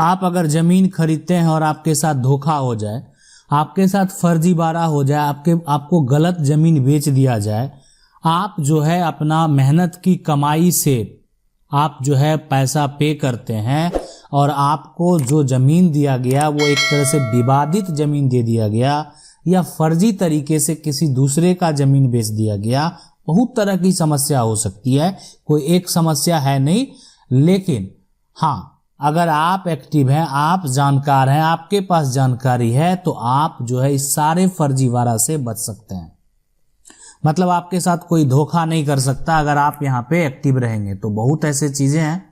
आप अगर जमीन खरीदते हैं और आपके साथ धोखा हो जाए, आपके साथ फर्जीवाड़ा हो जाए, आपको गलत जमीन बेच दिया जाए, आप जो है अपना मेहनत की कमाई से आप जो है पैसा पे करते हैं और आपको जो जमीन दिया गया वो एक तरह से विवादित जमीन दे दिया गया या फर्जी तरीके से किसी दूसरे का जमीन बेच दिया गया, बहुत तरह की समस्या हो सकती है, कोई एक समस्या है नहीं। लेकिन हाँ, अगर आप एक्टिव हैं, आप जानकार हैं, आपके पास जानकारी है, तो आप जो है इस सारे फर्जीवाड़ा से बच सकते हैं। मतलब आपके साथ कोई धोखा नहीं कर सकता अगर आप यहाँ पे एक्टिव रहेंगे। तो बहुत ऐसे चीजें हैं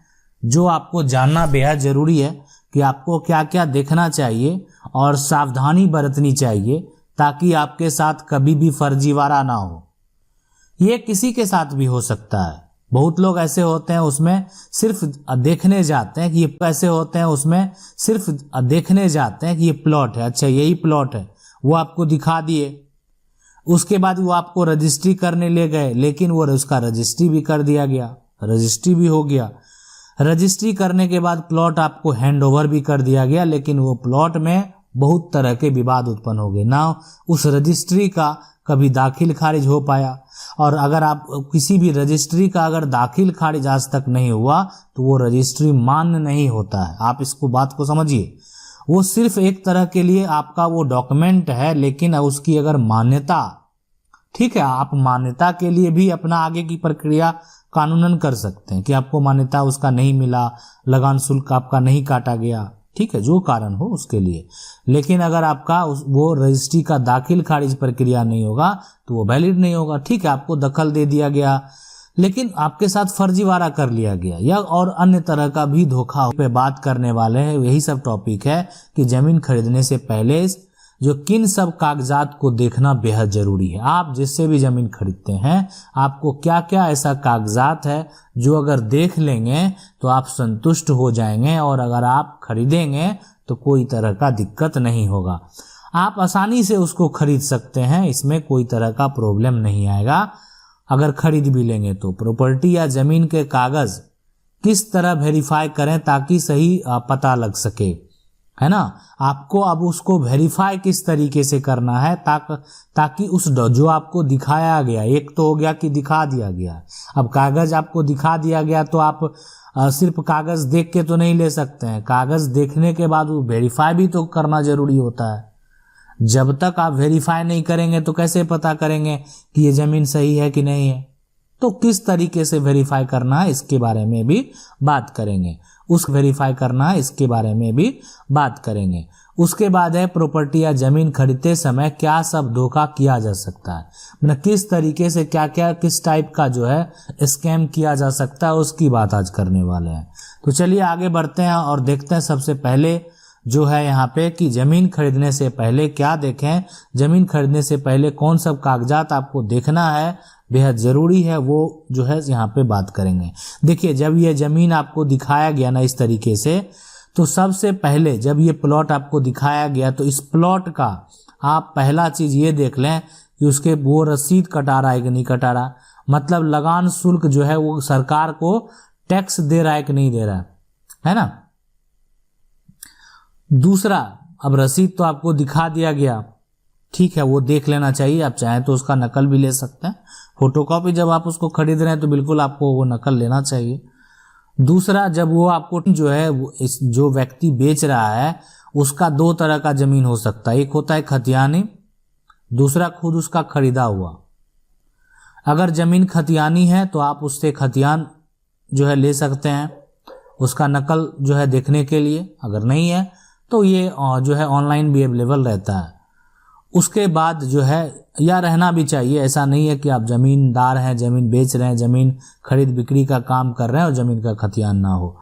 जो आपको जानना बेहद जरूरी है कि आपको क्या क्या देखना चाहिए और सावधानी बरतनी चाहिए ताकि आपके साथ कभी भी फर्जीवाड़ा ना हो। ये किसी के साथ भी हो सकता है। बहुत लोग ऐसे होते हैं उसमें सिर्फ देखने जाते हैं कि ये ऐसे होते हैं उसमें सिर्फ देखने जाते हैं कि ये प्लॉट है, अच्छा यही प्लॉट है, वो आपको दिखा दिए, उसके बाद वो आपको रजिस्ट्री करने ले गए, लेकिन वो उसका रजिस्ट्री भी कर दिया गया, रजिस्ट्री भी हो गया। रजिस्ट्री करने के बाद प्लॉट आपको हैंड ओवर भी कर दिया गया, लेकिन वो प्लॉट में बहुत तरह के विवाद उत्पन्न हो गए ना, उस रजिस्ट्री का कभी दाखिल खारिज हो पाया। और अगर आप किसी भी रजिस्ट्री का अगर दाखिल खारिज आज तक नहीं हुआ तो वो रजिस्ट्री मान्य नहीं होता है। आप इसको बात को समझिए, वो सिर्फ एक तरह के लिए आपका वो डॉक्यूमेंट है, लेकिन उसकी अगर मान्यता, ठीक है, आप मान्यता के लिए भी अपना आगे की प्रक्रिया कानूनन कर सकते हैं कि आपको मान्यता उसका नहीं मिला, लगान शुल्क आपका नहीं काटा गया, ठीक है, जो कारण हो उसके लिए। लेकिन अगर आपका वो रजिस्ट्री का दाखिल खारिज प्रक्रिया नहीं होगा तो वो वैलिड नहीं होगा। ठीक है, आपको दखल दे दिया गया लेकिन आपके साथ फर्जीवाड़ा कर लिया गया या और अन्य तरह का भी धोखा पे बात करने वाले हैं। यही सब टॉपिक है कि जमीन खरीदने से पहले जो किन सब कागजात को देखना बेहद जरूरी है। आप जिससे भी जमीन खरीदते हैं आपको क्या क्या ऐसा कागजात है जो अगर देख लेंगे तो आप संतुष्ट हो जाएंगे और अगर आप खरीदेंगे तो कोई तरह का दिक्कत नहीं होगा। आप आसानी से उसको खरीद सकते हैं, इसमें कोई तरह का प्रॉब्लम नहीं आएगा। अगर खरीद भी लेंगे तो प्रॉपर्टी या जमीन के कागज किस तरह वेरीफाई करें ताकि सही पता लग सके, है ना। आपको अब उसको वेरीफाई किस तरीके से करना है ताकि उस जो आपको दिखाया गया, एक तो हो गया कि दिखा दिया गया, अब कागज आपको दिखा दिया गया तो आप सिर्फ कागज देख के तो नहीं ले सकते हैं। कागज देखने के बाद वो वेरीफाई भी तो करना जरूरी होता है। जब तक आप वेरीफाई नहीं करेंगे तो कैसे पता करेंगे कि ये जमीन सही है कि नहीं है। तो किस तरीके से वेरीफाई करना है इसके बारे में भी बात करेंगे, वेरीफाई करना है इसके बारे में भी बात करेंगे। उसके बाद है प्रॉपर्टी या जमीन खरीदते समय क्या सब धोखा किया जा सकता है, मतलब किस तरीके से क्या क्या किस टाइप का जो है स्कैम किया जा सकता है, उसकी बात आज करने वाले हैं। तो चलिए आगे बढ़ते हैं और देखते हैं सबसे पहले जो है यहाँ पे कि जमीन खरीदने से पहले क्या देखें, जमीन खरीदने से पहले कौन सब कागजात आपको देखना है, बेहद जरूरी है, वो जो है यहाँ पे बात करेंगे। देखिए, जब ये जमीन आपको दिखाया गया ना इस तरीके से, तो सबसे पहले जब ये प्लॉट आपको दिखाया गया तो इस प्लॉट का आप पहला चीज ये देख लें कि उसके वो रसीद कटा रहा है कि नहीं कटा रहा, मतलब लगान शुल्क जो है वो सरकार को टैक्स दे रहा है कि नहीं दे रहा है ना। दूसरा, अब रसीद तो आपको दिखा दिया गया, ठीक है, वो देख लेना चाहिए। आप चाहें तो उसका नकल भी ले सकते हैं, फोटोकॉपी जब आप उसको खरीद रहे हैं तो बिल्कुल आपको वो नकल लेना चाहिए। दूसरा, जब वो आपको जो है जो व्यक्ति बेच रहा है उसका दो तरह का जमीन हो सकता है, एक होता है खतियानी, दूसरा खुद उसका खरीदा हुआ। अगर जमीन खतियानी है तो आप उससे खतियान जो है ले सकते हैं उसका नकल जो है देखने के लिए, अगर नहीं है तो ये जो है ऑनलाइन भी अवेलेबल रहता है। उसके बाद जो है या रहना भी चाहिए, ऐसा नहीं है कि आप जमींदार हैं, जमीन बेच रहे हैं, जमीन खरीद बिक्री का काम कर रहे हैं और जमीन का खतियान ना हो।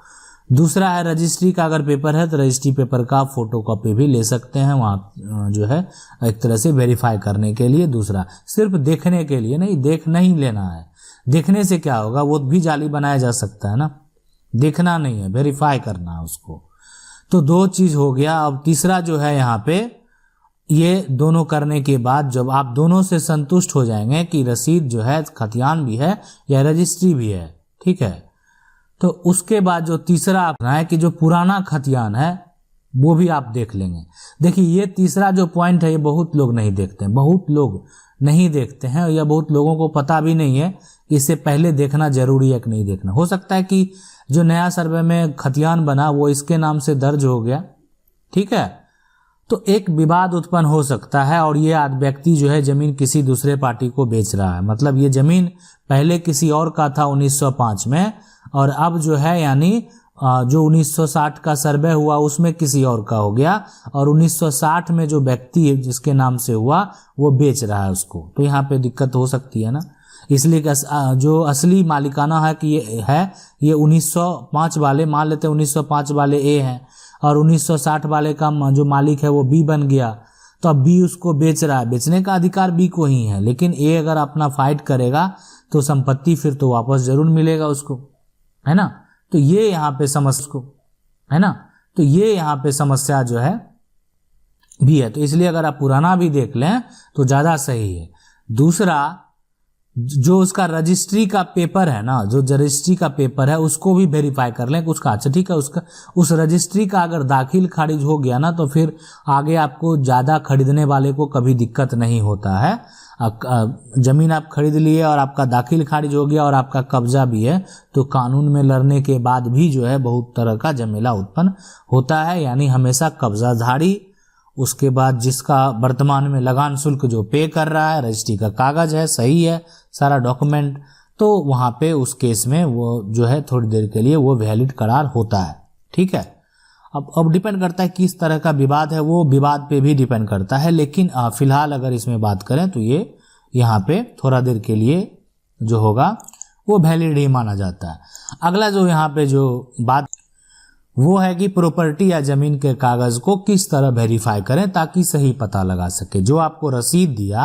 दूसरा है रजिस्ट्री का अगर पेपर है तो रजिस्ट्री पेपर का फोटोकॉपी भी ले सकते हैं, वहाँ जो है एक तरह से वेरीफाई करने के लिए। दूसरा, सिर्फ देखने के लिए नहीं, देख नहीं लेना है, देखने से क्या होगा, वो भी जाली बनाया जा सकता है ना, देखना नहीं है, वेरीफाई करना है उसको। तो दो चीज हो गया। अब तीसरा जो है यहाँ पे, ये दोनों करने के बाद जब आप दोनों से संतुष्ट हो जाएंगे कि रसीद जो है खतियान भी है या रजिस्ट्री भी है, ठीक है, तो उसके बाद जो तीसरा आप है कि जो पुराना खतियान है वो भी आप देख लेंगे। देखिए ये तीसरा जो पॉइंट है ये बहुत लोग नहीं देखते हैं, बहुत लोग नहीं देखते हैं, या बहुत लोगों को पता भी नहीं है कि इससे पहले देखना जरूरी है कि नहीं देखना। हो सकता है कि जो नया सर्वे में खतियान बना वो इसके नाम से दर्ज हो गया, ठीक है, तो एक विवाद उत्पन्न हो सकता है और ये व्यक्ति जो है जमीन किसी दूसरे पार्टी को बेच रहा है। मतलब ये जमीन पहले किसी और का था 1905 में, और अब जो है यानी जो 1960 का सर्वे हुआ उसमें किसी और का हो गया, और 1960 में जो व्यक्ति जिसके नाम से हुआ वो बेच रहा है उसको। तो यहाँ पे दिक्कत हो सकती है ना, इसलिए जो असली मालिकाना है कि ये 1905 वाले, मान लेते हैं 1905 वाले ए हैं और 1960 वाले का जो मालिक है वो बी बन गया, तो अब बी उसको बेच रहा है, बेचने का अधिकार बी को ही है, लेकिन ए अगर अपना फाइट करेगा तो संपत्ति फिर तो वापस जरूर मिलेगा उसको, है ना। तो ये यहाँ पे समस्या है ना, तो ये यहाँ पे समस्या जो है भी है। तो इसलिए अगर आप पुराना भी देख लें तो ज़्यादा सही है। दूसरा, जो उसका रजिस्ट्री का पेपर है ना, जो रजिस्ट्री का पेपर है उसको भी वेरीफाई कर लें उसका। अच्छा ठीक है, उसका उस रजिस्ट्री का अगर दाखिल खारिज हो गया ना तो फिर आगे आपको ज़्यादा खरीदने वाले को कभी दिक्कत नहीं होता है। जमीन आप खरीद लिए और आपका दाखिल खारिज हो गया और आपका कब्जा भी है, तो कानून में लड़ने के बाद भी जो है बहुत तरह का झमेला उत्पन्न होता है। यानी हमेशा कब्जाधारी, उसके बाद जिसका वर्तमान में लगान शुल्क जो पे कर रहा है, रजिस्ट्री का कागज है, सही है सारा डॉक्यूमेंट, तो वहाँ पे उस केस में वो जो है थोड़ी देर के लिए वो वैलिड करार होता है, ठीक है। अब डिपेंड करता है किस तरह का विवाद है, वो विवाद पे भी डिपेंड करता है, लेकिन फिलहाल अगर इसमें बात करें तो ये यहाँ पे थोड़ा देर के लिए जो होगा वो वैलिड ही माना जाता है। अगला जो यहाँ पे जो बात वो है कि प्रॉपर्टी या जमीन के कागज को किस तरह वेरीफाई करें ताकि सही पता लगा सके। जो आपको रसीद दिया,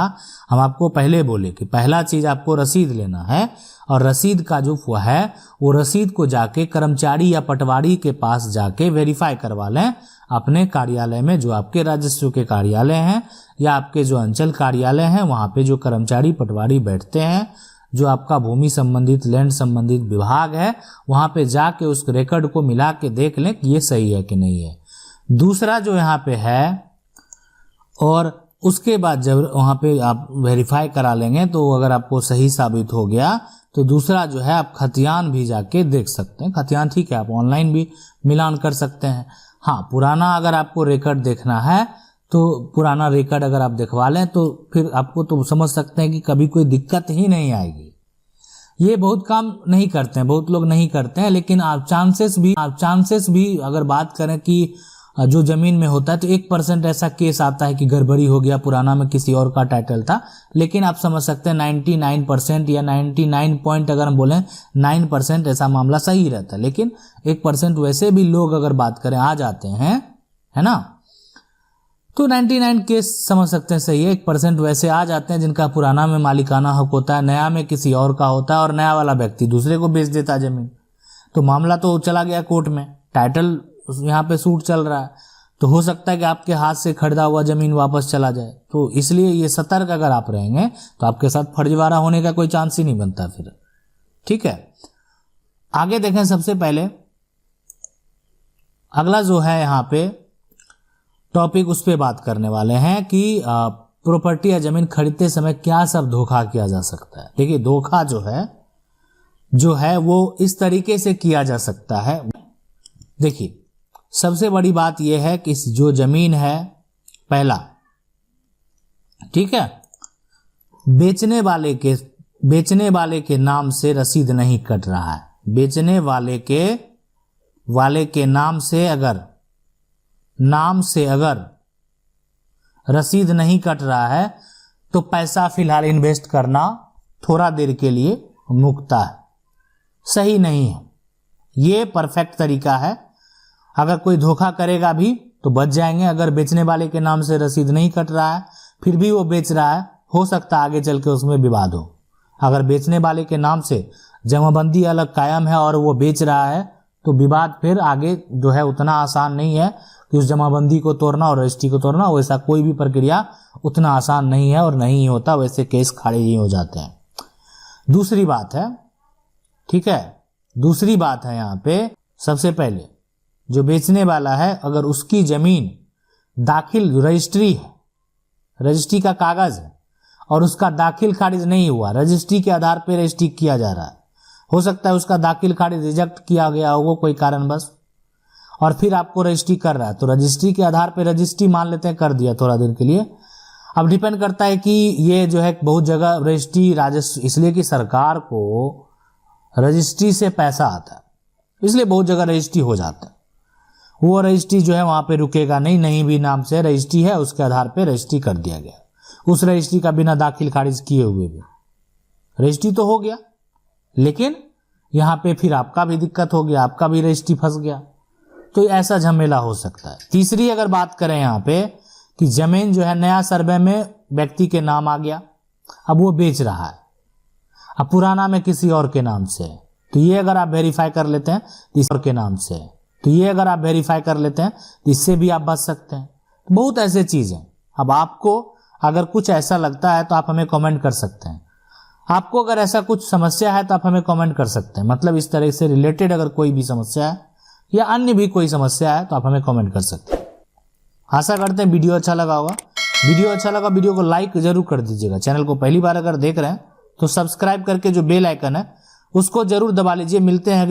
हम आपको पहले बोले कि पहला चीज आपको रसीद लेना है, और रसीद का जो है वो रसीद को जाके कर्मचारी या पटवारी के पास जाके वेरीफाई करवा लें अपने कार्यालय में, जो आपके राजस्व के कार्यालय हैं या आपके जो अंचल कार्यालय हैं, वहाँ पे जो कर्मचारी पटवारी बैठते हैं, जो आपका भूमि संबंधित लैंड संबंधित विभाग है, वहाँ पे जाके उस रिकॉर्ड को मिला के देख लें कि ये सही है कि नहीं है। दूसरा जो यहाँ पे है, और उसके बाद जब वहाँ पे आप वेरीफाई करा लेंगे तो अगर आपको सही साबित हो गया तो दूसरा जो है आप खतियान भी जाके देख सकते हैं। खतियान ठीक है, आप ऑनलाइन भी मिलान कर सकते हैं। हाँ, पुराना अगर आपको रिकॉर्ड देखना है तो पुराना रिकॉर्ड अगर आप दिखवा लें तो फिर आपको तो समझ सकते हैं कि कभी कोई दिक्कत ही नहीं आएगी। ये बहुत काम नहीं करते हैं, बहुत लोग नहीं करते हैं, लेकिन आप चांसेस भी अगर बात करें कि जो जमीन में होता है तो 1% ऐसा केस आता है कि गड़बड़ी हो गया, पुराना में किसी और का टाइटल था, लेकिन आप समझ सकते हैं 99% या 99 पॉइंट अगर हम बोलें 9% ऐसा मामला सही रहता है। लेकिन 1% वैसे भी लोग अगर बात करें आ जाते हैं, है ना, तो 99 केस समझ सकते हैं सही है। 1% वैसे आ जाते हैं जिनका पुराना में मालिकाना हक होता है, नया में किसी और का होता है, और नया वाला व्यक्ति दूसरे को बेच देता है जमीन, तो मामला तो चला गया कोर्ट में, टाइटल यहाँ पे सूट चल रहा है, तो हो सकता है कि आपके हाथ से खरीदा हुआ जमीन वापस चला जाए। तो इसलिए ये सतर्क अगर आप रहेंगे तो आपके साथ फर्जीवाड़ा होने का कोई चांस ही नहीं बनता फिर, ठीक है। आगे देखें, सबसे पहले अगला जो है यहाँ पे टॉपिक, उस पे बात करने वाले हैं कि प्रॉपर्टी या जमीन खरीदते समय क्या सब धोखा किया जा सकता है। देखिए, धोखा जो है वो इस तरीके से किया जा सकता है। देखिए, सबसे बड़ी बात यह है कि जो जमीन है, पहला, ठीक है, बेचने वाले के नाम से रसीद नहीं कट रहा है। बेचने वाले के नाम से अगर रसीद नहीं कट रहा है तो पैसा फिलहाल इन्वेस्ट करना थोड़ा देर के लिए मुक्ता है, सही नहीं है। ये परफेक्ट तरीका है। अगर कोई धोखा करेगा भी तो बच जाएंगे। अगर बेचने वाले के नाम से रसीद नहीं कट रहा है फिर भी वो बेच रहा है, हो सकता है आगे चल के उसमें विवाद हो। अगर बेचने वाले के नाम से जमाबंदी अलग कायम है और वो बेच रहा है तो विवाद फिर आगे जो है उतना आसान नहीं है कि उस जमाबंदी को तोड़ना और रजिस्ट्री को तोड़ना, वैसा कोई भी प्रक्रिया उतना आसान नहीं है और नहीं होता, वैसे केस खड़े ही हो जाते हैं। दूसरी बात है, ठीक है, दूसरी बात है यहाँ पे, सबसे पहले जो बेचने वाला है अगर उसकी जमीन दाखिल रजिस्ट्री है, रजिस्ट्री का कागज है और उसका दाखिल खारिज नहीं हुआ, रजिस्ट्री के आधार पर रजिस्ट्री किया जा रहा है, हो सकता है उसका दाखिल खारिज रिजेक्ट किया गया होगा कोई कारणवश, और फिर आपको रजिस्ट्री कर रहा है, तो रजिस्ट्री के आधार पर रजिस्ट्री मान लेते हैं कर दिया थोड़ा देर के लिए। अब डिपेंड करता है कि ये जो है बहुत जगह रजिस्ट्री राजस्व, इसलिए कि सरकार को रजिस्ट्री से पैसा आता है, इसलिए बहुत जगह रजिस्ट्री हो जाता है। वो रजिस्ट्री जो है वहां पे रुकेगा नहीं, नहीं भी नाम से रजिस्ट्री है उसके आधार पे रजिस्ट्री कर दिया गया, उस रजिस्ट्री का बिना दाखिल खारिज किए हुए भी रजिस्ट्री तो हो गया, लेकिन यहाँ पे फिर आपका भी दिक्कत हो गया, आपका भी रजिस्ट्री फंस गया, तो ऐसा झमेला हो सकता है। तीसरी अगर बात करें यहाँ पे कि जमीन जो है नया सर्वे में व्यक्ति के नाम आ गया, अब वो बेच रहा है, अब पुराना में किसी और के नाम से, तो ये अगर आप वेरीफाई कर लेते हैं इस और के नाम से, तो ये अगर आप वेरीफाई कर लेते हैं तो इससे भी आप बच सकते हैं। बहुत ऐसे चीज़ हैं। अब आपको अगर कुछ ऐसा लगता है तो आप हमें कमेंट कर सकते हैं, आपको अगर ऐसा कुछ समस्या है तो आप हमें कमेंट कर सकते हैं, मतलब इस तरह से रिलेटेड अगर कोई भी समस्या है या अन्य भी कोई समस्या है तो आप हमें कमेंट कर सकते हैं। आशा करते हैं वीडियो अच्छा लगा होगा। वीडियो अच्छा लगा वीडियो को लाइक जरूर कर दीजिएगा। चैनल को पहली बार अगर देख रहे हैं तो सब्सक्राइब करके जो बेल आइकन है उसको जरूर दबा लीजिए। मिलते हैं